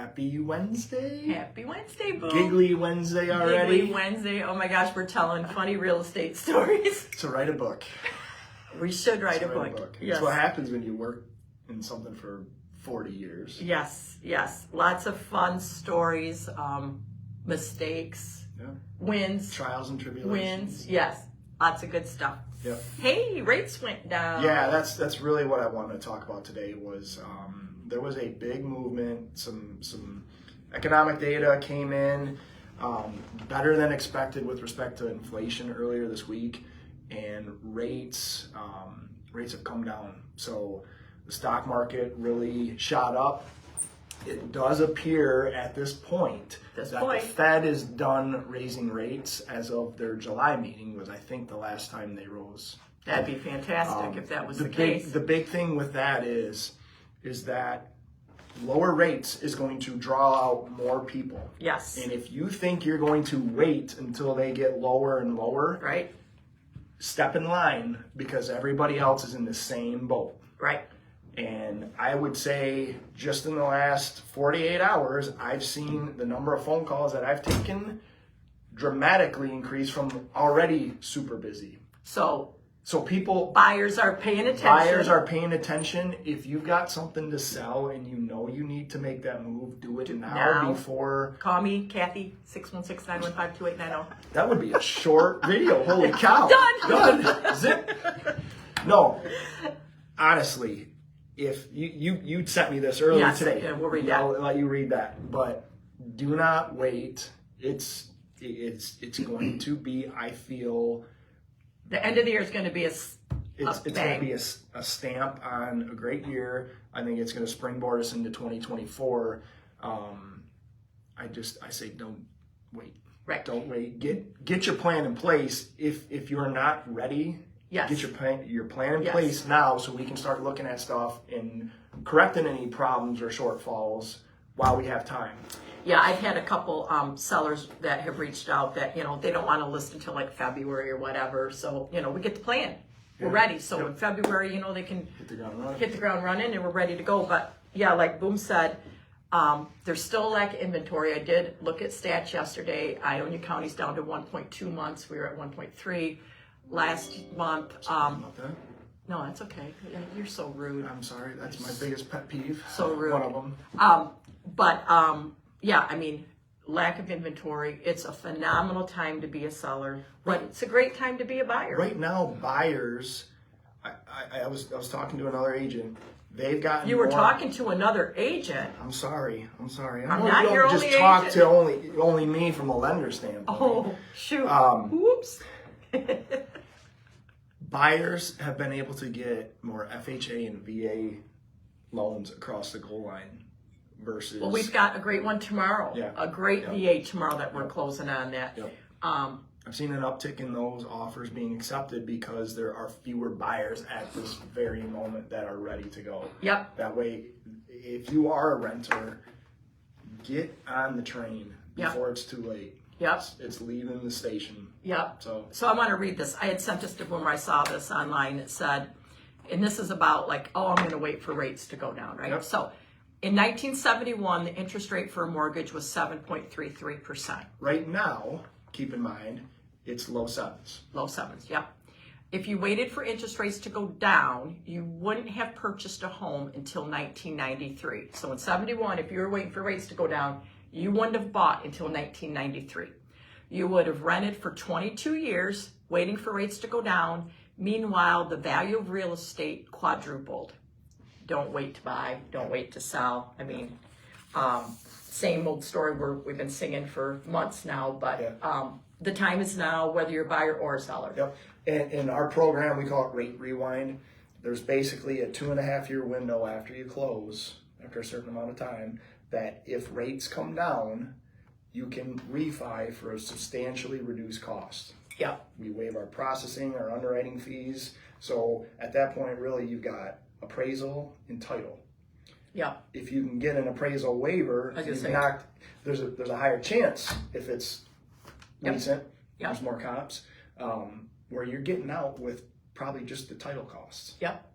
Happy Wednesday. Happy Wednesday, Boom. Giggly Wednesday already. Giggly Wednesday. Oh my gosh, we're telling funny real estate stories. To write a book. We should write a book. Yes. That's what happens when you work in something for 40 years. Yes, yes. Lots of fun stories, mistakes, wins. Trials and tribulations. Wins, yes. Lots of good stuff. Yep. Hey, rates went down. Yeah, that's really what I wanted to talk about today was there was a big movement, some economic data came in better than expected with respect to inflation earlier this week, and rates have come down. So the stock market really shot up. It does appear at this point that the Fed is done raising rates as of their July meeting, was I think the last time they rose. That'd be fantastic if that was the case. The big thing with that is that lower rates is going to draw out more people. Yes. And if you think you're going to wait until they get lower and lower, right, step in line, because everybody else is in the same boat. Right. And I would say just in the last 48 hours, I've seen the number of phone calls that I've taken dramatically increase from already super busy. So buyers are paying attention. Buyers are paying attention. If you've got something to sell and you know you need to make that move, do it now before. Call me, Cathy, 616-915-2890. That would be a short video. Holy cow. Done. Zip. No, honestly, if you sent me this earlier today. Yeah, we'll read that. I'll let you read that. But do not wait. It's going to be, I feel, the end of the year is going to be it's going to be a stamp on a great year. I think it's going to springboard us into 2024. I say don't wait. Right. Don't wait. Get your plan in place. If you're not ready, yes, get your plan in place now, so we can start looking at stuff and correcting any problems or shortfalls while we have time. Yeah, I've had a couple sellers that have reached out that, they don't want to list until like February or whatever. So, we get the plan. We're ready. So in February, they can hit the ground running and we're ready to go. But yeah, like Boom said, there's still a lack of inventory. I did look at stats yesterday. Ionia County's down to 1.2 months. We were at 1.3 last month. No, that's okay. You're so rude. I'm sorry. That's my biggest pet peeve. So rude. One of them. Yeah, lack of inventory. It's a phenomenal time to be a seller, but it's a great time to be a buyer. Right now, buyers, I was talking to another agent. They've gotten You were talking to another agent. I'm sorry. I'm not your only agent. Just talk to only me from a lender standpoint. Oh, shoot. Whoops. Buyers have been able to get more FHA and VA loans across the goal line versus... Well, we've got a great one tomorrow. Yeah. A great VA tomorrow that we're closing on that. Yep. I've seen an uptick in those offers being accepted because there are fewer buyers at this very moment that are ready to go. Yep. That way, if you are a renter, get on the train before it's too late. Yep. It's leaving the station. Yep. So I want to read this. I had sent this to Boomer. I saw this online. It said, and this is about I'm going to wait for rates to go down, right? Yep. So in 1971, the interest rate for a mortgage was 7.33%. Right now, keep in mind, it's low sevens. Low sevens, yep. If you waited for interest rates to go down, you wouldn't have purchased a home until 1993. So in 71, if you were waiting for rates to go down, you wouldn't have bought until 1993. You would have rented for 22 years, waiting for rates to go down. Meanwhile, the value of real estate quadrupled. Don't wait to buy. Don't wait to sell. Same old story we've been singing for months now, but the time is now, whether you're a buyer or a seller. Yep. And in our program, we call it Rate Rewind. There's basically a 2.5-year window after you close, after a certain amount of time, that if rates come down, you can refi for a substantially reduced cost. Yeah. We waive our processing, our underwriting fees. So at that point, really, you've got appraisal and title. Yeah. If you can get an appraisal waiver, there's a higher chance if it's recent, there's more comps, where you're getting out with probably just the title costs. Yep.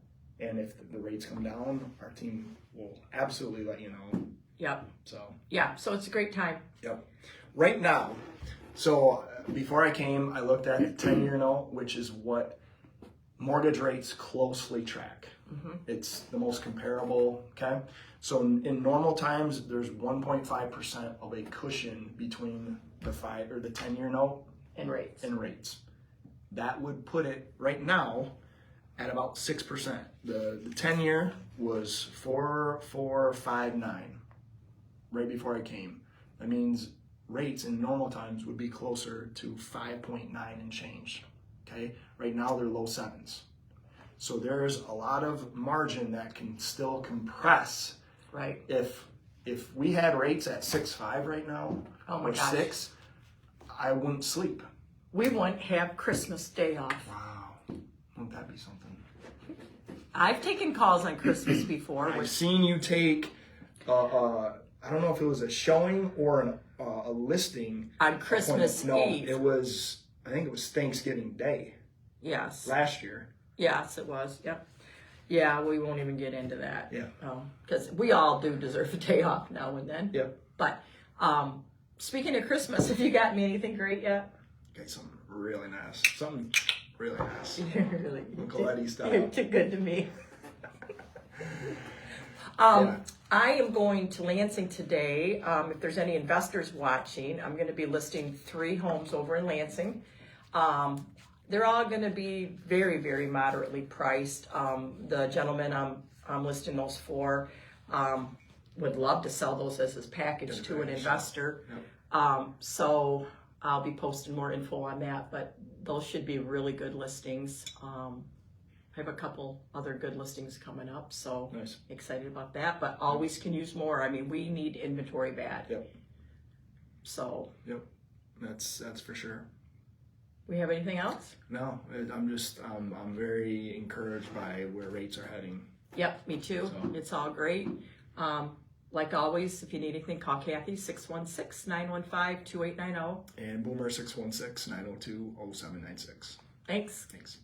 And if the rates come down, our team will absolutely let you know. Yep. So Yeah. So it's a great time. yep. Right now, so before I came, I looked at the 10-year note, which is what mortgage rates closely track. It's the most comparable, okay? So in normal times, there's 1.5% of a cushion between the 10-year note And rates. That would put it right now at about 6%. The 10-year was 4.459 right before I came. That means rates in normal times would be closer to 5.9 and change. Okay, right now they're low sevens. So there's a lot of margin that can still compress. Right. If we had rates at 6.5 right now, Oh my or gosh. 6, I wouldn't sleep. We wouldn't have Christmas Day off. Wow, wouldn't that be something? I've taken calls on Christmas before. I've seen you take, I don't know if it was a showing or a listing. On Christmas Eve. No, I think it was Thanksgiving Day Yes. last year. Yes, it was. Yep. Yeah, we won't even get into that. Yeah. Because we all do deserve a day off now and then. Yep. But speaking of Christmas, have you gotten me anything great yet? Okay, something really nice. Something really nice. Really. Uncle Eddie style. You're too good to me. Yeah. I am going to Lansing today. If there's any investors watching, I'm going to be listing 3 homes over in Lansing. They're all going to be very, very moderately priced. The gentleman I'm listing those for would love to sell those as his package to an investor. Yep. So I'll be posting more info on that, but those should be really good listings. I have a couple other good listings coming up, so Nice. excited about that, but always can use more. I mean, we need inventory bad. Yep. So. Yep. That's for sure. We have anything else? No, I'm very encouraged by where rates are heading. Yep, me too. So. It's all great. Like always, if you need anything, call Cathy, 616-915-2890. And Boomer 616-902-0796. Thanks. Thanks.